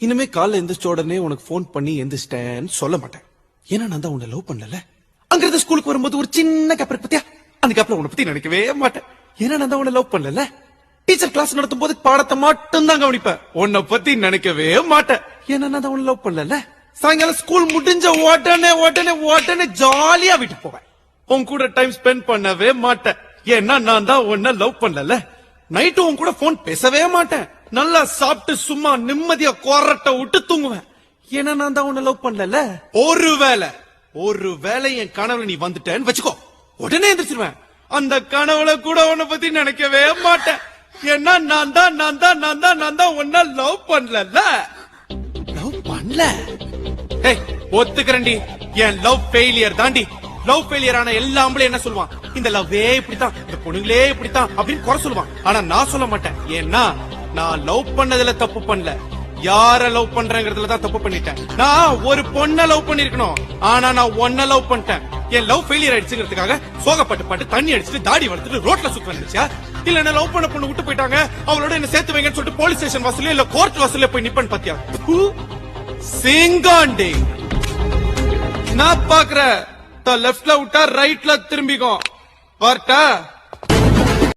இனிமே காலைல எந்திரிச்ச உடனே உனக்கு போன் பண்ணி எந்திரிச்சிட்டேன்னு சொல்ல மாட்டேன். ஏன்னா நான் தான் உன்னை லவ் பண்ணல. அங்க இருந்து ஸ்கூலுக்கு வரும்போது ஒரு சின்ன கேப் இருக்கு பத்தியா, அந்த கேப்ல உன்னை பத்தி நினைக்கவே மாட்டேன். ஏன்னா நான் தான் உன்னை லவ் பண்ணல. டீச்சர் கிளாஸ் நடத்தும் போது பாடத்தை மட்டும் தான் கவனிப்பேன், உன்னை பத்தி நினைக்கவே மாட்டேன். ஏன்னா நான் தான் உன்னை லவ் பண்ணல. சாயங்காலம் ஸ்கூல் முடிஞ்ச உடனே உடனே உடனே ஜாலியா வீட்டுக்கு போவேன். உன் கூட டைம் ஸ்பெண்ட் பண்ணவே மாட்டேன். ஏன்னா நான் தான் உன்னை லவ் பண்ணல. நைட்டு உன் கூட போன் பேசவே மாட்டேன். நல்லா சாப்பிட்டு சும்மா நிம்மதியா கொரட்டை விட்டு தூங்குவேன். ஏன்னா நான் தான் உன்னை லவ் பண்ணல. ஒருவேளை என் கனவுல நீ வந்துட்டேன்னு வச்சுக்கோ, உடனே எந்திரிச்சிருவேன். அந்த கனவுல கூட உன்னை பத்தி நினைக்கவே மாட்டேன். ஏன்னா நான் தான் உன்னை லவ் பண்ணல. லவ் பண்ணல ஒத்துக்கிறேன்டி. என் லவ் ஃபெயிலியர் தாண்டி. லவ் ஃபெயிலியர் ஆன எல்லா ஆம்பளையும் என்ன சொல்லுவான், இந்த லவ்வே இப்படித்தான், இந்த பொண்ணுங்களே இப்படித்தான் அப்படின்னு குறை சொல்லுவான். ஆனா நான் சொல்ல மாட்டேன். ஏன்னா நான் லவ் பண்ணதுல தப்பு பண்ணல, யார லவ் பண்றேங்கிறதுல தான் தப்பு பண்ணிட்டேன். நான் ஒரு பொண்ண லவ் பண்ணிருக்கணும், ஆனா நான் ஒன்ன லவ் பண்ணிட்டேன். என் லவ் ஃபெயிலியர் ஆயிடுச்சுங்கிறதுக்காக சோகப்பட்டு தண்ணி அடிச்சுட்டு தாடி வளர்த்துட்டு ரோட்ல சுத்த வந்துச்சா? இல்ல என்ன லவ் பண்ண பொண்ணு விட்டு போயிட்டாங்க, அவளோட என்ன சேர்த்து வைங்கன்னு சொல்லிட்டு போலீஸ் ஸ்டேஷன் வாசல்ல இல்ல கோர்ட் வாசல்ல போய் நிப்பன் பாத்தியா? சிங்காண்டி நான் பாக்குற லெப்ட்ல விட்டா ரைட்ல திரும்பிக்கும். வரட்டா?